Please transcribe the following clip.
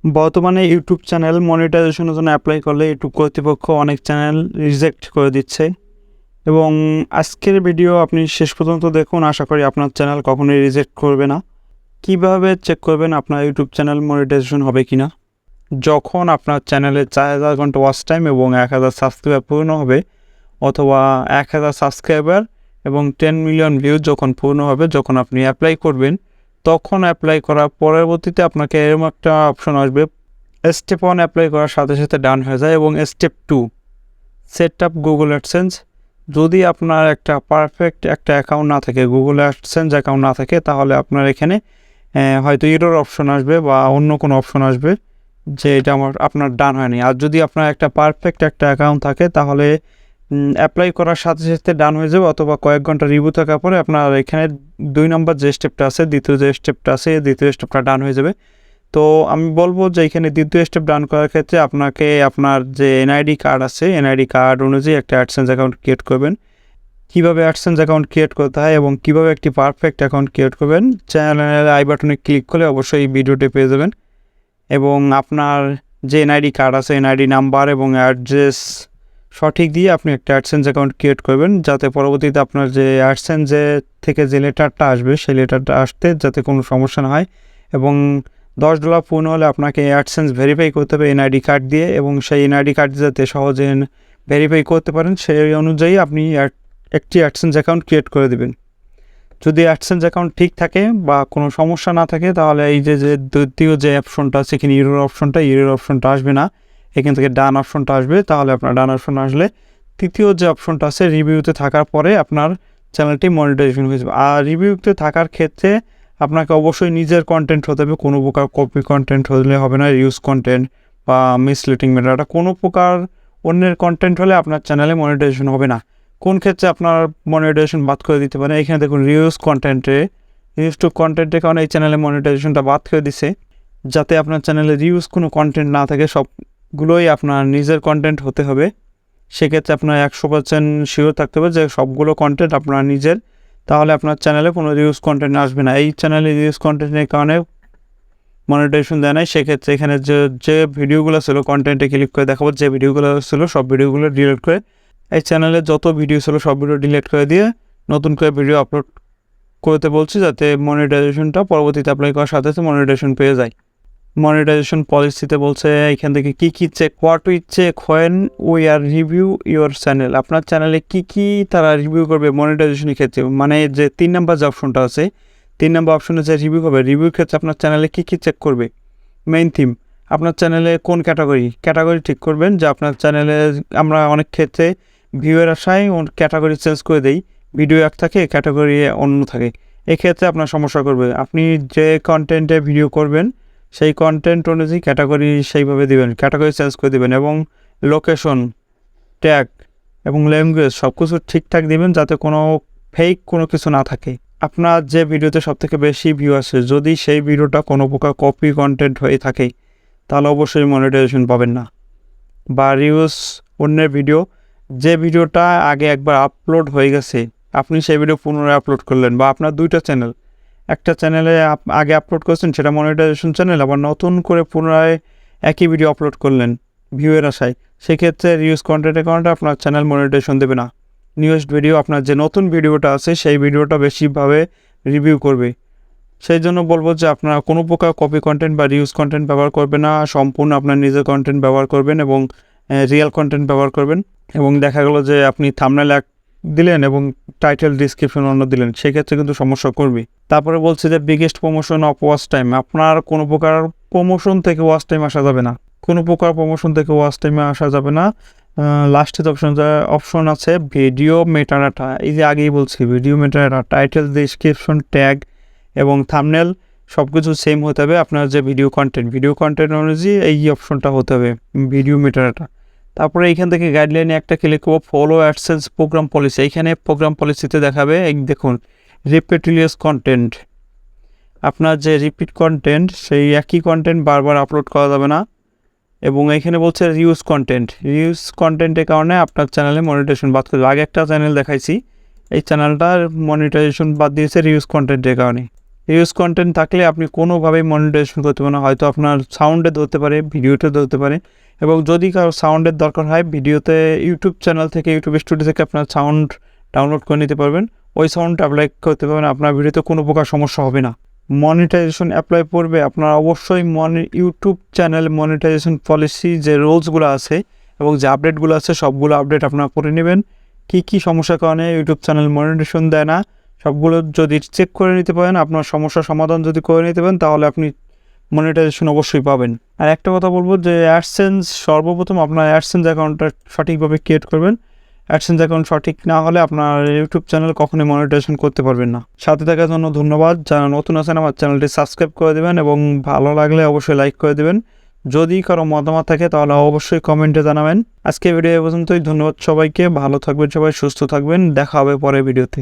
বর্তমানে YouTube channel মনিটাইজেশনের জন্য অ্যাপ্লাই করলে ইউটিউব কর্তৃপক্ষ অনেক চ্যানেল রিজেক্ট করে দিচ্ছে এবং আজকের ভিডিও আপনি শেষ পর্যন্ত দেখুন। আশা করি আপনার চ্যানেল কখনোই রিজেক্ট করবে না। কিভাবে চেক করবেন আপনার ইউটিউব চ্যানেল মনিটাইজেশন হবে কি না? যখন আপনার চ্যানেলে 4000 ঘন্টা ওয়াচ টাইম এবং 1000 সাবস্ক্রাইবার পূর্ণ হবে, অথবা 1000 সাবস্ক্রাইবার এবং 10 মিলিয়ন ভিউজ যখন পূর্ণ হবে, যখন আপনি অ্যাপ্লাই করবেন, তখন অ্যাপ্লাই করার পরবর্তীতে আপনাকে এরকম একটা অপশন আসবে। স্টেপ 1 অ্যাপ্লাই করার সাথে সাথে ডান হয়ে যায় এবং step 2 set up Google AdSense. যদি আপনার একটা পারফেক্ট একটা অ্যাকাউন্ট না থাকে, গুগল অ্যাডসেন্স অ্যাকাউন্ট না থাকে, তাহলে আপনার এখানে হয়তো এরর অপশন আসবে বা অন্য কোনো অপশন আসবে যে এটা আপনার ডান হয়নি। আর যদি আপনার একটা পারফেক্ট একটা অ্যাকাউন্ট থাকে, তাহলে অ্যাপ্লাই করার সাথে সাথে ডান হয়ে যাবে, অথবা কয়েক ঘন্টা রিভিউ থাকার পরে আপনার এখানে 2 নম্বর যে স্টেপটা আছে, দ্বিতীয় যে স্টেপটা আছে, দ্বিতীয় স্টেপটা ডান হয়ে যাবে। তো আমি বলবো যে এখানে দ্বিতীয় স্টেপ ডান করার ক্ষেত্রে আপনাকে আপনার যে এনআইডি কার্ড আছে, এনআইডি কার্ড অনুযায়ী একটা অ্যাডসেন্স অ্যাকাউন্ট ক্রিয়েট করবেন। কীভাবে অ্যাডসেন্স অ্যাকাউন্ট ক্রিয়েট করতে হয় এবং কীভাবে একটি পারফেক্ট অ্যাকাউন্ট ক্রিয়েট করবেন, চ্যানেলের আই বাটনে ক্লিক করলে অবশ্যই এই ভিডিওটি পেয়ে যাবেন। এবং আপনার যে এনআইডি কার্ড আছে, এনআইডি নাম্বার এবং অ্যাড্রেস সঠিক দিয়ে আপনি একটা অ্যাডসেন্স অ্যাকাউন্ট ক্রিয়েট করবেন, যাতে পরবর্তীতে আপনার যে অ্যাডসেন্সে থেকে যে লেটারটা আসবে, সেই লেটারটা আসতে যাতে কোনো সমস্যা না হয়। এবং $10 পূর্ণ হলে আপনাকে অ্যাডসেন্স ভেরিফাই করতে হবে এনআইডি কার্ড দিয়ে, এবং সেই এনআইডি কার্ড যাতে সহজে ভেরিফাই করতে পারেন, সেই অনুযায়ী আপনি একটি অ্যাডসেন্স অ্যাকাউন্ট ক্রিয়েট করে দেবেন। যদি অ্যাডসেন্স অ্যাকাউন্ট ঠিক থাকে বা কোনো সমস্যা না থাকে, তাহলে এই যে দ্বিতীয় যে অপশনটা আছে এখানে ইরর অপশনটা আসবে না, এখান থেকে ডান অপশনটা আসবে। তাহলে আপনার ডান অপশন আসলে তৃতীয় যে অপশনটা আছে রিভিউতে থাকার পরে আপনার চ্যানেলটি মনিটাইজেশন হয়ে যাবে। আর রিভিউতে থাকার ক্ষেত্রে আপনাকে অবশ্যই নিজের কন্টেন্ট হতে হবে, কোনো প্রকার কপি কন্টেন্ট হলে হবে না, ইউজ কন্টেন্ট বা মিসলিডিং ম্যাটারটা কোনো প্রকার অন্যের কন্টেন্ট হলে আপনার চ্যানেলে মনিটাইজেশন হবে না। কোন ক্ষেত্রে আপনার মনিটাইজেশন বাদ করে দিতে পারে, এখানে দেখুন রিউজ টু কন্টেন্টের কারণে এই চ্যানেলে মনিটাইজেশনটা বাদ করে দিছে। যাতে আপনার চ্যানেলে রিউজ কোনো কন্টেন্ট না থাকে, সবগুলোই আপনার নিজের কন্টেন্ট হতে হবে। সেক্ষেত্রে আপনার 100% শিওর থাকতে হবে যে সবগুলো কন্টেন্ট আপনার নিজের, তাহলে আপনার চ্যানেলে কোনো রিউজ কন্টেন্ট আসবে না। এই চ্যানেলে রিউজ কন্টেন্টের কারণে মনিটাইজেশন দেয় নাই। সেক্ষেত্রে এখানে যে ভিডিওগুলো ছিল, কন্টেন্টে ক্লিক করে দেখাবো যে ভিডিওগুলো ছিল, সব ভিডিওগুলো ডিলিট করে, এই চ্যানেলে যত ভিডিও ছিল সব ভিডিও ডিলিট করে দিয়ে নতুন করে ভিডিও আপলোড করতে বলছি, যাতে মনিটাইজেশনটা পরবর্তীতে অ্যাপ্লাই করার সাথে সাথে মনিটাইজেশন পেয়ে যায়। মনিটাইজেশন পলিসিতে বলছে এখান থেকে কী check, what we check when we are review your channel. আপনার চ্যানেলে কী তারা রিভিউ করবে মনিটাইজেশনের ক্ষেত্রে, মানে যে 3 নম্বর যে অপশনটা আছে, 3 নম্বর অপশনে যে রিভিউ করবে, রিভিউর ক্ষেত্রে আপনার চ্যানেলে কী চেক করবে। মেইন থিম, আপনার চ্যানেলে কোন ক্যাটাগরি ঠিক করবেন। যে আপনার চ্যানেলে আমরা অনেক ক্ষেত্রে ভিউয়ের আশায় ক্যাটাগরি চেঞ্জ করে দেই, ভিডিও এক থাকে, ক্যাটাগরি অন্য থাকে। এক্ষেত্রে আপনার সমস্যা করবে। আপনি যে কন্টেন্টে ভিডিও করবেন সেই কন্টেন্ট অনুযায়ী ক্যাটাগরি সেইভাবে দেবেন, ক্যাটাগরি চেঞ্জ করে দেবেন, এবং লোকেশন, ট্যাগ এবং ল্যাঙ্গুয়েজ সব কিছু ঠিকঠাক দেবেন, যাতে কোনো ফেক কোনো কিছু না থাকে। আপনার যে ভিডিওতে সবথেকে বেশি ভিউ আসে, যদি সেই ভিডিওটা কোনো প্রকার কপি কন্টেন্ট হয়ে থাকে, তাহলে অবশ্যই মনিটাইজেশন পাবেন না। বা রিউজ অন্যের ভিডিও, যে ভিডিওটা আগে একবার আপলোড হয়ে গেছে, আপনি সেই ভিডিও পুনরায় আপলোড করলেন, বা আপনার দুইটা চ্যানেল, একটা চ্যানেলে আগে আপলোড করছেন সেটা মনিটাইজেশন চ্যানেল, আবার নতুন করে পুনরায় একই ভিডিও আপলোড করলেন ভিউয়ের আশায়, সেক্ষেত্রে রিউজ কন্টেন্টের কারণে আপনার চ্যানেল মনিটাইজেশন দেবে না। নিউজ ভিডিও, আপনার যে নতুন ভিডিওটা আছে সেই ভিডিওটা বেশিভাবে রিভিউ করবে। সেই জন্য বলবো যে আপনারা কোনো প্রকার কপি কন্টেন্ট বা রিউজ কন্টেন্ট ব্যবহার করবেন না, সম্পূর্ণ আপনার নিজের কন্টেন্ট ব্যবহার করবেন এবং রিয়েল কন্টেন্ট ব্যবহার করবেন। এবং দেখা গেলো যে আপনি থাম্বনেল এক দিলেন এবং টাইটেল ডিসক্রিপশন অন্য দিলেন, সেক্ষেত্রে কিন্তু সমস্যা করবে। তারপরে বলছে যে biggest promotion of watch time, আপনার কোনো প্রকার প্রমোশন থেকে ওয়াচ টাইম আসা যাবে না, কোনো প্রকার প্রমোশন থেকে ওয়াচ টাইমে আসা যাবে না। লাস্টের অপশন আছে ভিডিও মেটাডাটা। এই যে আগেই বলছি, video metadata, title, description, tag এবং থাম্বনেল সব কিছু সেম হতে হবে। আপনার যে ভিডিও কন্টেন্ট অনুযায়ী এই অপশনটা হতে হবে, ভিডিও মেটাডাটা। তারপরে এইখান থেকে গাইডলাইনে একটা ক্লিক করবো, ফলো অ্যাডসেন্স প্রোগ্রাম পলিসি। এইখানে প্রোগ্রাম পলিসিতে দেখাবে, এই দেখুন রিপিটেলিয়াস কন্টেন্ট, আপনার যে রিপিট কন্টেন্ট সেই একই কন্টেন্ট বারবার আপলোড করা যাবে না। এবং এইখানে বলছে রিউজ কন্টেন্টের কারণে আপনার চ্যানেলে মনিটাইজেশন বাদ করবে। আগে একটা চ্যানেল দেখাইছি, এই চ্যানেলটার মনিটাইজেশন বাদ দিয়েছে রিউজ কন্টেন্টের কারণে। হিউজ কন্টেন্ট থাকলে আপনি কোনোভাবেই মনিটাইজেশন করতে পারেন না। হয়তো আপনার সাউন্ডে ধরতে পারে, ভিডিওতে ধরতে পারে, এবং যদি কারো সাউন্ডের দরকার হয় ভিডিওতে ইউটিউব চ্যানেল থেকে, ইউটিউব স্টুডিও থেকে আপনার সাউন্ড ডাউনলোড করে নিতে পারবেন, ওই সাউন্ডটা অ্যাপ্লাই করতে পারবেন, আপনার ভিডিওতে কোনো প্রকার সমস্যা হবে না। মনিটাইজেশন অ্যাপ্লাই করবে আপনার অবশ্যই ইউটিউব চ্যানেল মনিটাইজেশন পলিসি যে রুলসগুলো আছে এবং যে আপডেটগুলো আছে সবগুলো আপডেট আপনারা করে নেবেন। কী সমস্যার কারণে ইউটিউব চ্যানেল মনিটাইজেশন দেয় না সবগুলো যদি চেক করে নিতে পারেন, আপনার সমস্যার সমাধান যদি করে নিতে পারেন, তাহলে আপনি মনিটাইজেশন অবশ্যই পাবেন। আর একটা কথা বলবো যে অ্যাডসেন্স, সর্বপ্রথম আপনার অ্যাডসেন্স অ্যাকাউন্টটা সঠিকভাবে ক্রিয়েট করবেন। অ্যাডসেন্স অ্যাকাউন্ট সঠিক না হলে আপনার ইউটিউব চ্যানেল কখনোই মনিটাইজেশন করতে পারবেন না। সাথে থাকার জন্য ধন্যবাদ। যারা নতুন আছেন আমার চ্যানেলটি সাবস্ক্রাইব করে দেবেন এবং ভালো লাগলে অবশ্যই লাইক করে দেবেন। যদি কারো মতামত থাকে তাহলে অবশ্যই কমেন্টে জানাবেন। আজকে ভিডিও এ পর্যন্তই। ধন্যবাদ সবাইকে। ভালো থাকবেন সবাই, সুস্থ থাকবেন। দেখা হবে পরের ভিডিওতে।